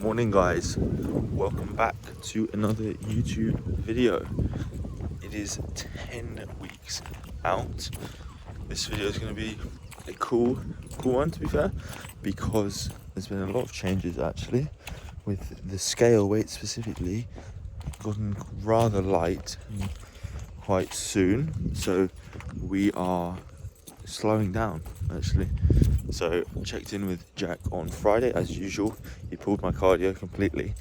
Morning guys, welcome back to another YouTube video. It is 10 weeks out. This video is going to be a cool one, to be fair, because there's been a lot of changes actually with the scale weight specifically gotten rather light quite soon, so we are slowing down actually. So I checked in with Jack on Friday as usual. He pulled my cardio completely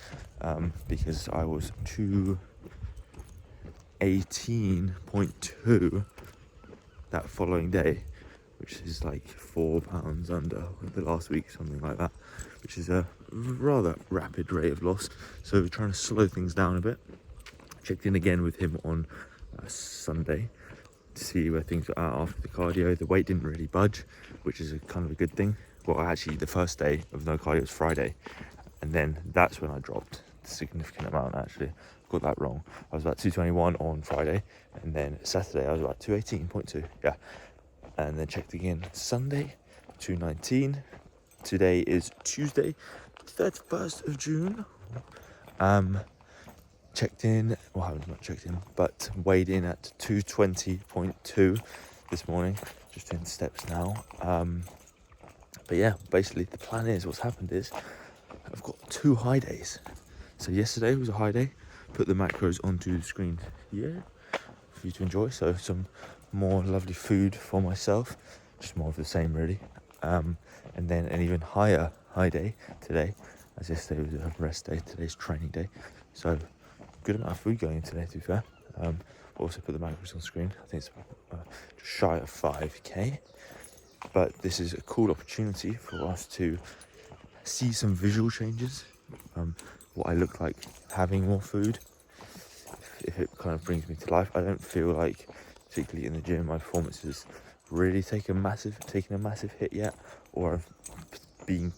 because I was 218.2 that following day, which is like 4 pounds under the last week, something like that, which is a rather rapid rate of loss. So we're trying to slow things down a bit. Checked in again with him on Sunday to see where things were at after the cardio. The weight didn't really budge, which is a kind of a good thing. Well, actually the first day of no cardio was Friday, and then that's when I dropped a significant amount. Actually got that wrong. I was about 221 on Friday, and then Saturday I was about 218.2, yeah, and then checked again Sunday, 219. Today is Tuesday, 31st of June. Checked in, well, I haven't not checked in, but weighed in at 220.2 this morning, just doing steps now. But yeah, basically the plan is, what's happened is I've got 2 high days. So yesterday was a high day, put the macros onto the screen here for you to enjoy. So some more lovely food for myself, just more of the same really. And then an even higher high day today, as yesterday was a rest day, today's training day. So good amount of food going in today, to be fair. Also put the macros on screen. I think it's just shy of 5k, but this is a cool opportunity for us to see some visual changes, what I look like having more food, if it kind of brings me to life. I don't feel like, particularly in the gym, my performance has really taken a massive hit yet, or feeling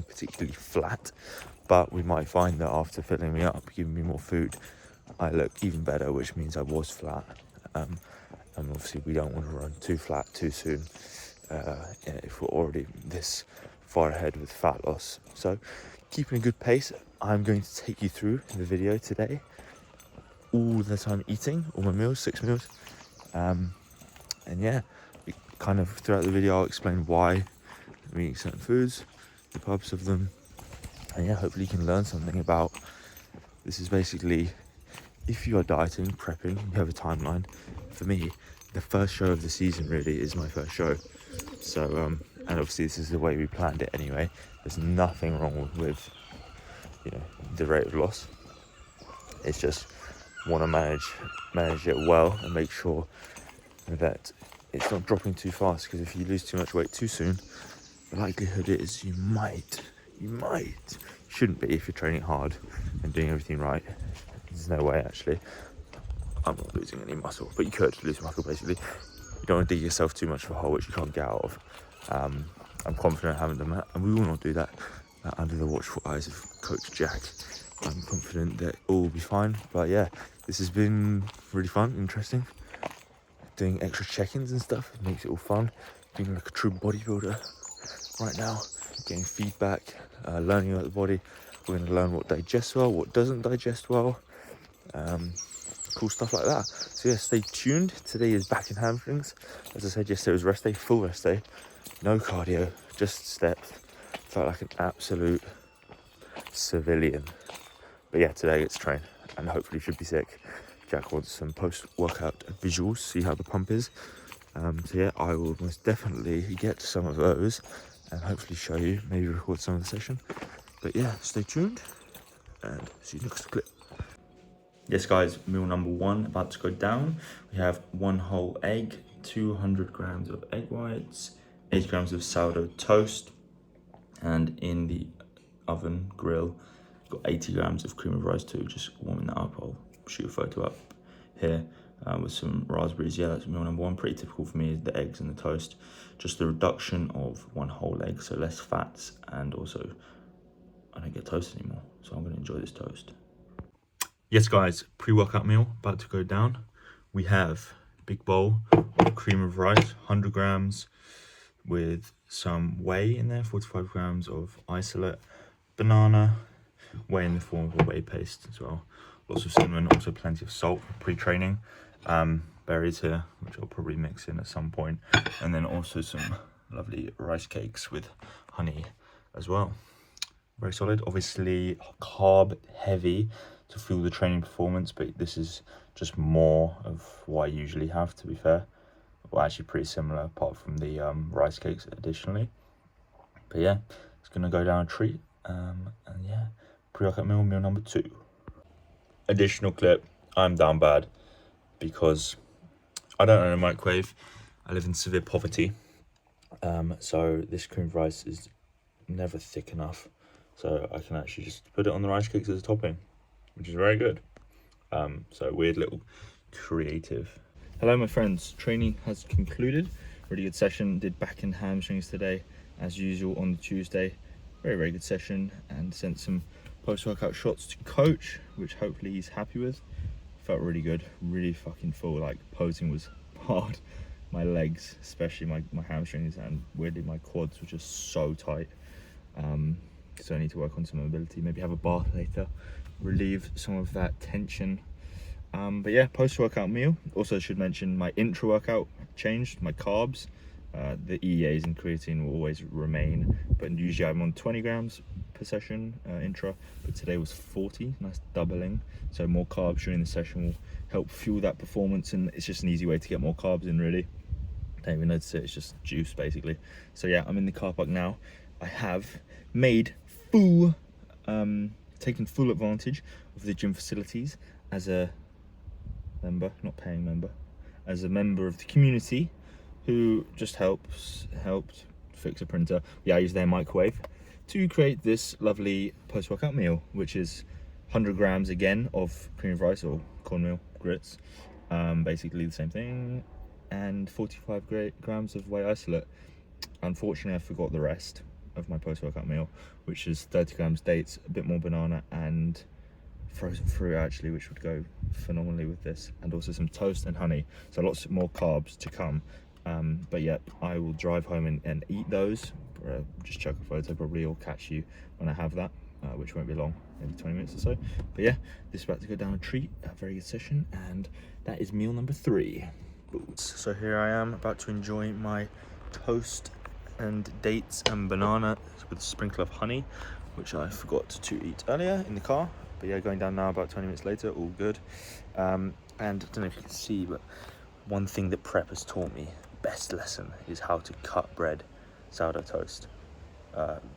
particularly flat. But we might find that after filling me up, giving me more food, I look even better, which means I was flat. And obviously we don't want to run too flat too soon if we're already this far ahead with fat loss. So keeping a good pace. I'm going to take you through the video today, all the time eating, all my meals, 6 meals. And yeah, kind of throughout the video I'll explain why I'm eating certain foods, the purpose of them. And yeah, hopefully you can learn something about, this is basically, if you are dieting, prepping, you have a timeline. For me, the first show of the season really is my first show. So, and obviously this is the way we planned it anyway. There's nothing wrong with the rate of loss. It's just want to manage it well and make sure that it's not dropping too fast, because if you lose too much weight too soon, the likelihood is you shouldn't be, if you're training hard and doing everything right. There's no way actually. I'm not losing any muscle, but you could lose muscle basically. You don't want to dig yourself too much of a hole which you can't get out of. I'm confident I haven't done that, and we will not do that under the watchful eyes of Coach Jack. I'm confident that all will be fine. But yeah, this has been really fun, interesting. Doing extra check-ins and stuff, it makes it all fun. Being like a true bodybuilder right now, getting feedback, learning about the body. We're going to learn what digests well, what doesn't digest well, cool stuff like that. So yeah, stay tuned. Today is back in hamstrings. As I said, yesterday was rest day, full rest day, no cardio, just steps. Felt like an absolute civilian. But yeah, today I get to train and hopefully should be sick. Jack wants some post-workout visuals, see how the pump is. So yeah, I will most definitely get some of those and hopefully show you, maybe record some of the session. But yeah, stay tuned and see you next clip. Yes guys, meal number 1 about to go down. We have 1 whole egg, 200 grams of egg whites, 8 grams of sourdough toast, and in the oven grill got 80 grams of cream of rice too, just warming that up. I'll shoot a photo up here with some raspberries. Yeah, that's meal number 1. Pretty typical for me is the eggs and the toast. Just the reduction of 1 whole egg, so less fats, and also I don't get toast anymore, so I'm going to enjoy this toast. Yes guys, pre-workout meal about to go down. We have a big bowl of cream of rice, 100 grams with some whey in there, 45 grams of isolate, banana, whey in the form of a whey paste as well. Lots of cinnamon, also plenty of salt pre-training. Berries here, which I'll probably mix in at some point, and then also some lovely rice cakes with honey as well. Very solid. Obviously carb heavy to fuel the training performance, but this is just more of what I usually have, to be fair. Well, actually pretty similar apart from the rice cakes additionally. But yeah, it's gonna go down a treat. And yeah, pre-workout meal number 2. Additional clip, I'm down bad because I don't own a microwave. I live in severe poverty. So this cream of rice is never thick enough. So I can actually just put it on the rice cakes as a topping, which is very good. So weird little creative. Hello my friends, training has concluded. Really good session, did back and hamstrings today as usual on the Tuesday. Very good session, and sent some post-workout shots to coach, which hopefully he's happy with. Felt really good, really fucking full. Like posing was hard. My legs, especially my hamstrings, and weirdly my quads were just so tight. So I need to work on some mobility, maybe have a bath later, relieve some of that tension. But yeah, post-workout meal. Also should mention my intra-workout changed, my carbs. The EAs and creatine will always remain, but usually I'm on 20 grams per session intra, but today was 40, nice doubling. So more carbs during the session will help fuel that performance, and it's just an easy way to get more carbs in, really. Don't even notice it, it's just juice basically. So yeah, I'm in the car park now. I have made full, taken full advantage of the gym facilities as a member, not paying member, as a member of the community who just helped fix a printer. Yeah, I use their microwave to create this lovely post-workout meal, which is 100 grams again of cream of rice or cornmeal grits, basically the same thing, and 45 grams of whey isolate. Unfortunately, I forgot the rest of my post-workout meal, which is 30 grams dates, a bit more banana, and frozen fruit actually, which would go phenomenally with this, and also some toast and honey. So lots more carbs to come. But yep, I will drive home and eat those. Just check a photo, probably I'll catch you when I have that, which won't be long, maybe 20 minutes or so. But yeah, this is about to go down a treat, a very good session, and that is meal number 3. So here I am about to enjoy my toast and dates and banana with a sprinkle of honey, which I forgot to eat earlier in the car. But yeah, going down now about 20 minutes later, all good. And I don't know if you can see, but one thing that prep has taught me, best lesson, is how to cut bread, sourdough toast.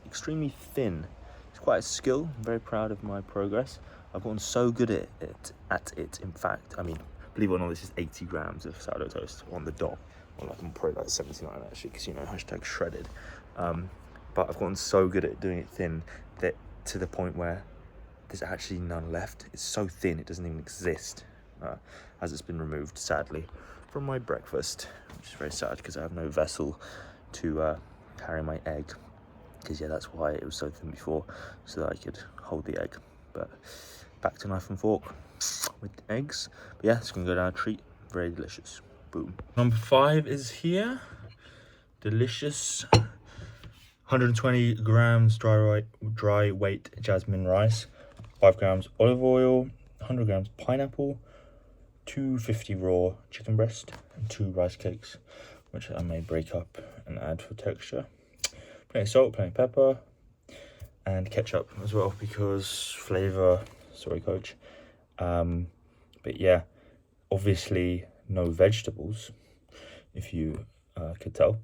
Extremely thin. It's quite a skill. I'm very proud of my progress. I've gotten so good at it. In fact, I mean, believe it or not, this is 80 grams of sourdough toast on the dot. Well, I'm probably like 79 actually, because, you know, hashtag shredded. But I've gotten so good at doing it thin that to the point where there's actually none left. It's so thin, it doesn't even exist, as it's been removed, sadly, from my breakfast, which is very sad because I have no vessel to carry my egg. Because yeah, that's why it was so thin before, so that I could hold the egg. But back to knife and fork with the eggs. But yeah, it's gonna go down a treat. Very delicious. Boom. Number 5 is here. Delicious. 120 grams dry weight jasmine rice, 5 grams olive oil, 100 grams pineapple, 250 raw chicken breast, and 2 rice cakes, which I may break up and add for texture. Plenty of salt, plenty of pepper, and ketchup as well, because flavor, sorry coach. But yeah, obviously no vegetables, if you could tell,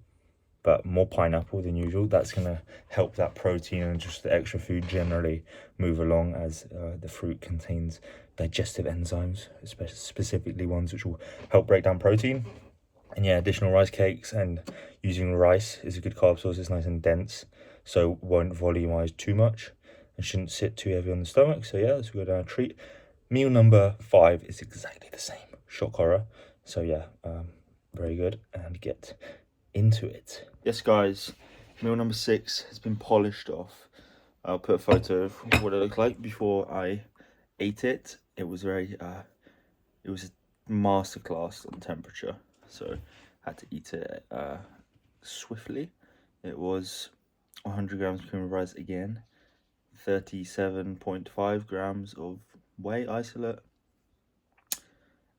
but more pineapple than usual. That's gonna help that protein and just the extra food generally move along, as the fruit contains digestive enzymes, especially specifically ones which will help break down protein. And yeah, additional rice cakes, and using rice is a good carb source. It's nice and dense, so won't volumize too much and shouldn't sit too heavy on the stomach. So yeah, let's go down a treat. Meal number 5 is exactly the same. Shock horror. So yeah, very good, and get into it. Yes guys, meal number 6 has been polished off. I'll put a photo of what it looked like before I ate it. It was very it was a masterclass on temperature, so I had to eat it swiftly. It was 100 grams of cream of rice again, 37.5 grams of whey isolate,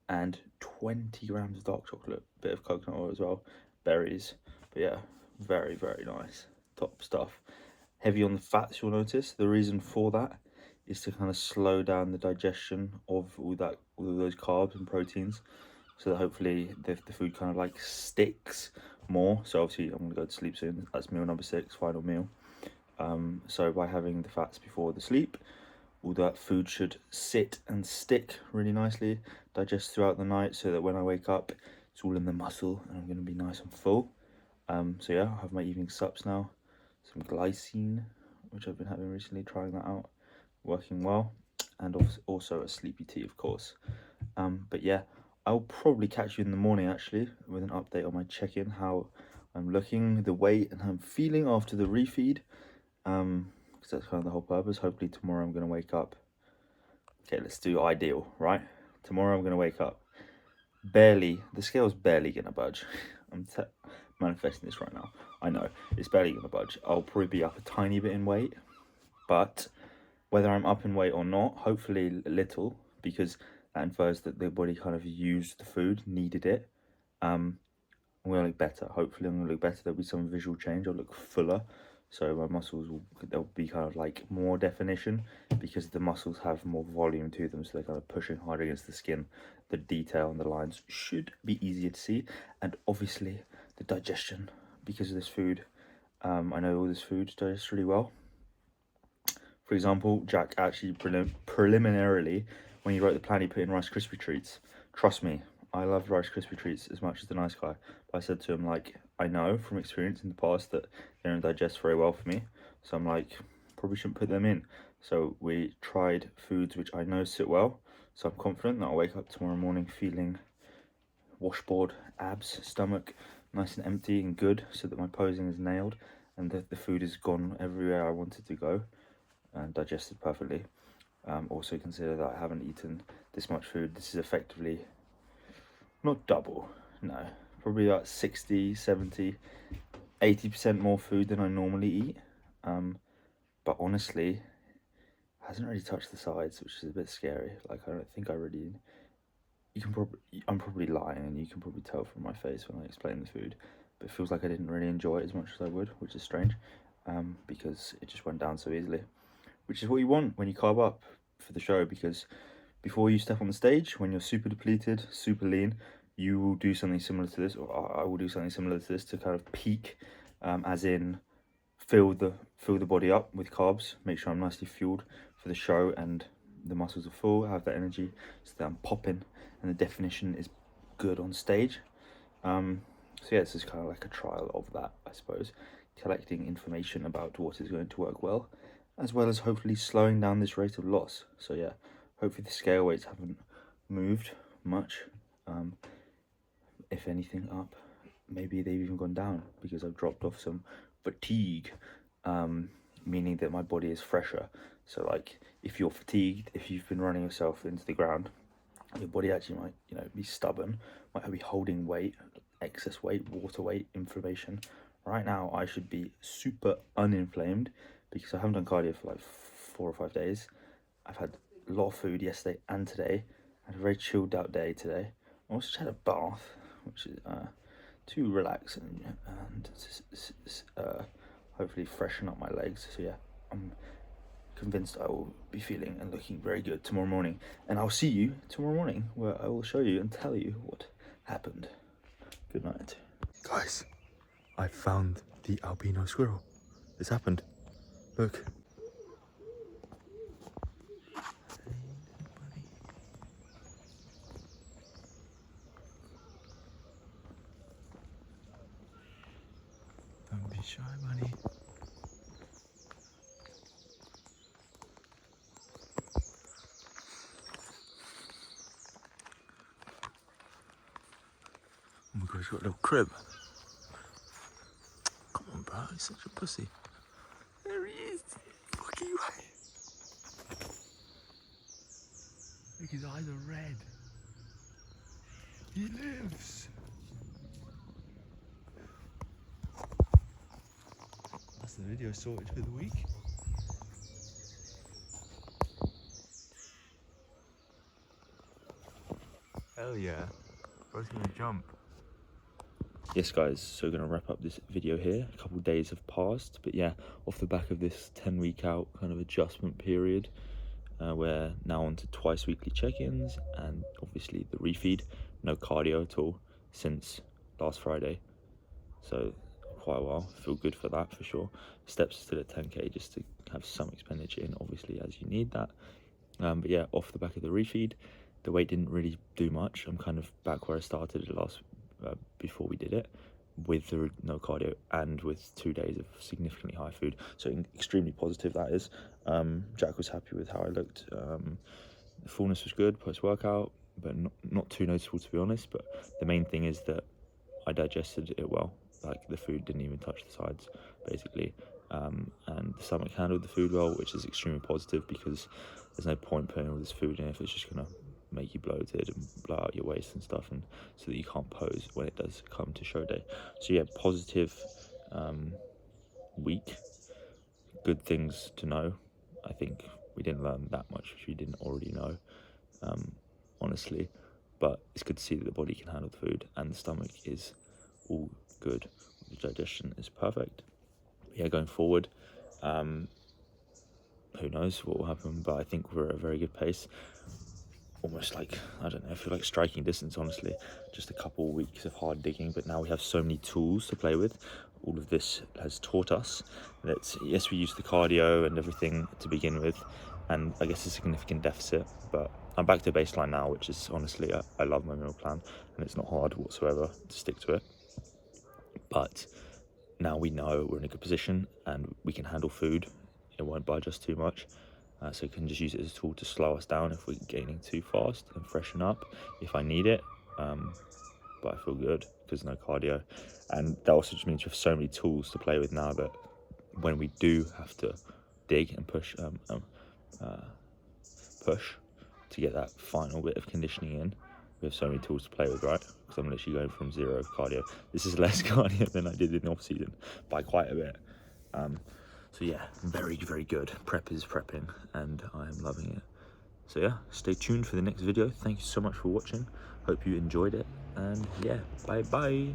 and 20 grams of dark chocolate, bit of coconut oil as well, berries. But yeah, very, very nice, top stuff. Heavy on the fats, you'll notice. The reason for that is to kind of slow down the digestion of all those carbs and proteins, so that hopefully the food kind of like sticks more. So obviously I'm gonna go to sleep soon. That's meal number 6, final meal. So by having the fats before the sleep, all that food should sit and stick really nicely, digest throughout the night, so that when I wake up, it's all in the muscle and I'm going to be nice and full. So yeah, I'll have my evening sups now. Some glycine, which I've been having recently, trying that out, working well, and also a sleepy tea, of course. But yeah, I'll probably catch you in the morning actually with an update on my check-in, how I'm looking, the weight, and how I'm feeling after the refeed. Because that's kind of the whole purpose. Hopefully tomorrow I'm going to wake up. Okay, let's do ideal, right? Tomorrow I'm going to wake up. The scale's barely going to budge. I'm manifesting this right now. I know, it's barely going to budge. I'll probably be up a tiny bit in weight. But whether I'm up in weight or not, hopefully a little, because that infers that the body kind of used the food, needed it. I'm going to look better. Hopefully I'm going to look better. There'll be some visual change. I'll look fuller. So my muscles there'll be kind of like more definition, because the muscles have more volume to them, so they're kind of pushing harder against the skin. The detail and the lines should be easier to see, and obviously the digestion, because of this food. I know all this food digests really well. For example, Jack actually preliminarily, when he wrote the plan, he put in Rice Krispie treats. Trust me, I love Rice Krispie treats as much as the nice guy. But I said to him, like, I know from experience in the past that they don't digest very well for me. So I'm like, probably shouldn't put them in. So we tried foods which I know sit well. So I'm confident that I'll wake up tomorrow morning feeling washboard, abs, stomach, nice and empty and good, so that my posing is nailed and that the food has gone everywhere I wanted to go and digested perfectly. Also consider that I haven't eaten this much food. This is effectively not double, no, probably about 60, 70, 80% more food than I normally eat. But honestly, hasn't really touched the sides, which is a bit scary. Like, I don't think I really, I'm probably lying, and you can probably tell from my face when I explain the food, but it feels like I didn't really enjoy it as much as I would, which is strange, because it just went down so easily, which is what you want when you carb up for the show, because before you step on the stage, when you're super depleted, super lean, you will do something similar to this, or I will do something similar to this to kind of peak, as in fill the body up with carbs, make sure I'm nicely fueled for the show and the muscles are full, I have that energy, so that I'm popping and the definition is good on stage. So yeah, this is kind of like a trial of that, I suppose, collecting information about what is going to work well as hopefully slowing down this rate of loss. So yeah, hopefully the scale weights haven't moved much, if anything up. Maybe they've even gone down because I've dropped off some fatigue, meaning that my body is fresher. So like, if you're fatigued, if you've been running yourself into the ground, your body actually might, be stubborn, might be holding weight, excess weight, water weight, inflammation. Right now I should be super uninflamed because I haven't done cardio for like 4 or 5 days. I've had a lot of food yesterday and today. I had a very chilled out day today. I also had a bath, which is to relax and hopefully freshen up my legs. So yeah, I'm convinced I will be feeling and looking very good tomorrow morning, and I'll see you tomorrow morning where I will show you and tell you what happened. Good night, guys. I found the albino squirrel. It's happened. Look. Don't be shy, buddy. Oh my god, he's got a little crib. Come on, bro, he's such a pussy. There he is. Fucking right. Look, his eyes are red. He lives. That's the video sorted for the week. Hell yeah. Bro's gonna jump. Yes guys, so gonna wrap up this video here. A couple of days have passed, but yeah, off the back of this 10-week out kind of adjustment period, we're now on to twice weekly check-ins and obviously the refeed. No cardio at all since last Friday, so quite a while. Feel good for that for sure. Steps still at 10k just to have some expenditure in, obviously, as you need that. But yeah, off the back of the refeed, the weight didn't really do much. I'm kind of back where I started it last before we did it, with the no cardio and with 2 days of significantly high food. So extremely positive that is. Jack was happy with how I looked. The fullness was good post-workout, but not too noticeable to be honest. But the main thing is that I digested it well. Like the food didn't even touch the sides, basically. And the stomach handled the food well, which is extremely positive because there's no point putting all this food in if it's just gonna make you bloated and blow out your waist and stuff, and so that you can't pose when it does come to show day. So yeah, positive week. Good things to know. I think we didn't learn that much which we didn't already know, honestly, but it's good to see that the body can handle the food and the stomach is all good. The digestion is perfect. Yeah, going forward, who knows what will happen, but I think we're at a very good pace. Almost like, I don't know, I feel like striking distance, honestly. Just a couple of weeks of hard digging, but now we have so many tools to play with. All of this has taught us that, yes, we used the cardio and everything to begin with, and I guess a significant deficit, but I'm back to baseline now, which is honestly, I love my meal plan, and it's not hard whatsoever to stick to it. But now we know we're in a good position and we can handle food. It won't budge us too much. So we can just use it as a tool to slow us down if we're gaining too fast, and freshen up if I need it. But I feel good because no cardio. And that also just means we have so many tools to play with now that when we do have to dig and push to get that final bit of conditioning in, we have so many tools to play with, right? Because I'm literally going from 0 cardio. This is less cardio than I did in the off season by quite a bit. So yeah, very, very good. Prep is prepping and I am loving it. So yeah, stay tuned for the next video. Thank you so much for watching. Hope you enjoyed it. And yeah, bye bye.